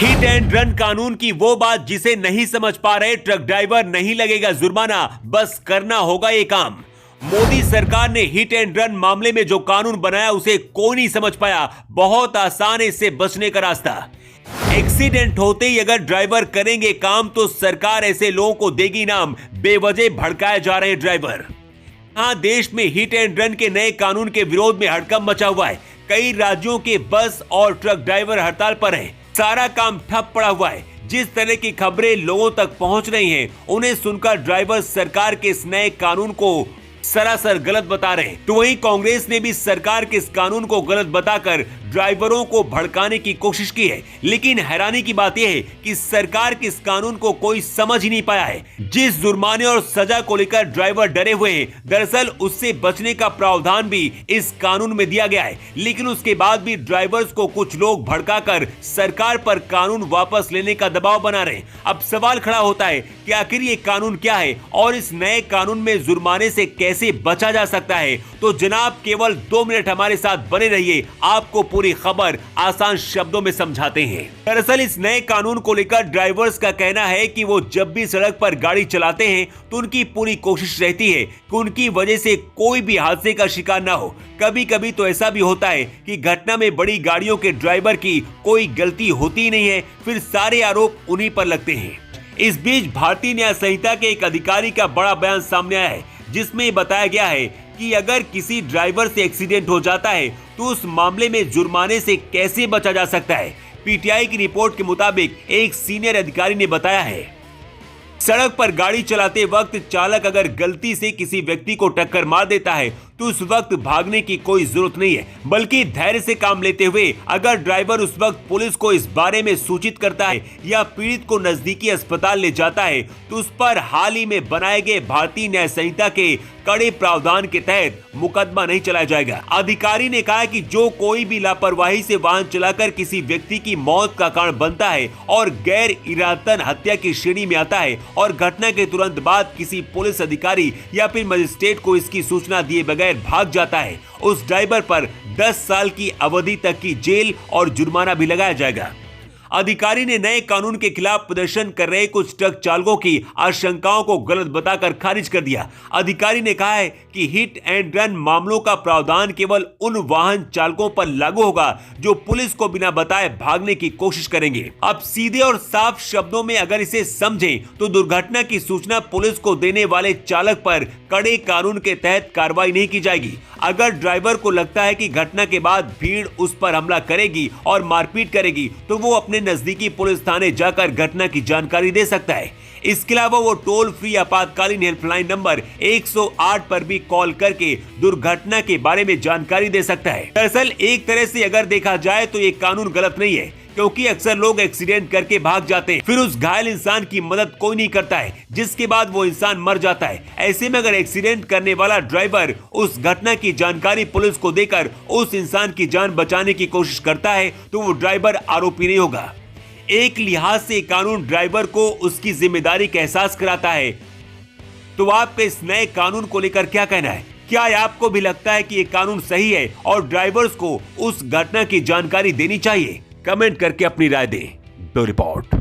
Hit and run कानून की वो बात जिसे नहीं समझ पा रहे ट्रक ड्राइवर, नहीं लगेगा जुर्माना, बस करना होगा ये काम। मोदी सरकार ने हिट एंड रन मामले में जो कानून बनाया उसे कोई नहीं समझ पाया। बहुत आसान है इससे बचने का रास्ता। एक्सीडेंट होते ही अगर ड्राइवर करेंगे काम तो सरकार ऐसे लोगों को देगी इनाम। बेवजह भड़काए जा रहे ड्राइवर। हाँ, देश में हिट एंड रन के नए कानून के विरोध में हड़कंप मचा हुआ है। कई राज्यों के बस और ट्रक ड्राइवर हड़ताल पर हैं। सारा काम ठप पड़ा हुआ है। जिस तरह की खबरें लोगों तक पहुंच रही हैं, उन्हें सुनकर ड्राइवर सरकार के इस नए कानून को सरासर गलत बता रहे हैं। तो वहीं कांग्रेस ने भी सरकार के इस कानून को गलत बताकर ड्राइवरों को भड़काने की कोशिश की है। लेकिन हैरानी की बात यह है कि सरकार के इस कानून को कोई समझ ही नहीं पाया है। जिस जुर्माने और सजा को लेकर ड्राइवर डरे हुए हैं, दरअसल उससे बचने का प्रावधान भी इस कानून में दिया गया है। लेकिन उसके बाद भी ड्राइवर्स को कुछ लोग भड़काकर सरकार पर कानून वापस लेने का दबाव बना रहे हैं। अब सवाल खड़ा होता है कि आखिर ये कानून क्या है और इस नए कानून में जुर्माने से कैसे बचा जा सकता है। तो जनाब, केवल 2 मिनट हमारे साथ बने रहिए, आपको पूरी खबर आसान शब्दों में समझाते हैं। दरअसल इस नए कानून को लेकर ड्राइवर्स का कहना है कि वो जब भी सड़क पर गाड़ी चलाते हैं तो उनकी पूरी कोशिश रहती है कि उनकी वजह से कोई भी हादसे का शिकार ना हो। कभी कभी तो ऐसा भी होता है कि घटना में बड़ी गाड़ियों के ड्राइवर की कोई गलती होती ही नहीं है, फिर सारे आरोप उन्हीं पर लगते हैं। इस बीच भारतीय न्याय संहिता के एक अधिकारी का बड़ा बयान सामने आया है, जिसमें बताया गया है कि अगर किसी ड्राइवर से एक्सीडेंट हो जाता है तो उस मामले में जुर्माने से कैसे बचा जा सकता है। पीटीआई की रिपोर्ट के मुताबिक एक सीनियर अधिकारी ने बताया है, सड़क पर गाड़ी चलाते वक्त चालक अगर गलती से किसी व्यक्ति को टक्कर मार देता है तो उस वक्त भागने की कोई जरूरत नहीं है, बल्कि धैर्य से काम लेते हुए अगर ड्राइवर उस वक्त पुलिस को इस बारे में सूचित करता है या पीड़ित को नजदीकी अस्पताल ले जाता है तो उस पर हाल ही में बनाए गए भारतीय न्याय संहिता के कड़े प्रावधान के तहत मुकदमा नहीं चलाया जाएगा। अधिकारी ने कहा कि जो कोई भी लापरवाही से वाहन चलाकर किसी व्यक्ति की मौत का कारण बनता है और गैर इरादतन हत्या की श्रेणी में आता है और घटना के तुरंत बाद किसी पुलिस अधिकारी या फिर मजिस्ट्रेट को इसकी सूचना दिए बगैर भाग जाता है, उस ड्राइवर पर 10 साल की अवधि तक की जेल और जुर्माना भी लगाया जाएगा। अधिकारी ने नए कानून के खिलाफ प्रदर्शन कर रहे कुछ ट्रक चालकों की आशंकाओं को गलत बताकर खारिज कर दिया। अधिकारी ने कहा है कि हिट एंड रन मामलों का प्रावधान केवल उन वाहन चालकों पर लागू होगा जो पुलिस को बिना बताए भागने की कोशिश करेंगे। अब सीधे और साफ शब्दों में अगर इसे समझें तो दुर्घटना की सूचना पुलिस को देने वाले चालक पर कड़े कानून के तहत कार्रवाई नहीं की जाएगी। अगर ड्राइवर को लगता है कि घटना के बाद भीड़ उस पर हमला करेगी और मारपीट करेगी तो वो अपने नजदीकी पुलिस थाने जाकर घटना की जानकारी दे सकता है। इसके अलावा वो टोल फ्री आपातकालीन हेल्पलाइन नंबर 108 पर भी कॉल करके दुर्घटना के बारे में जानकारी दे सकता है। दरअसल एक तरह से अगर देखा जाए तो ये कानून गलत नहीं है, क्योंकि अक्सर लोग एक्सीडेंट करके भाग जाते हैं, फिर उस घायल इंसान की मदद कोई नहीं करता है, जिसके बाद वो इंसान मर जाता है। ऐसे में अगर एक्सीडेंट करने वाला ड्राइवर उस घटना की जानकारी पुलिस को देकर उस इंसान की जान बचाने की कोशिश करता है तो वो ड्राइवर आरोपी नहीं होगा। एक लिहाज से कानून ड्राइवर को उसकी जिम्मेदारी का एहसास कराता है। तो आपका इस नए कानून को लेकर क्या कहना है? क्या आपको भी लगता है कि ये कानून सही है और ड्राइवर्स को उस घटना की जानकारी देनी चाहिए? कमेंट करके अपनी राय दें। Bureau report.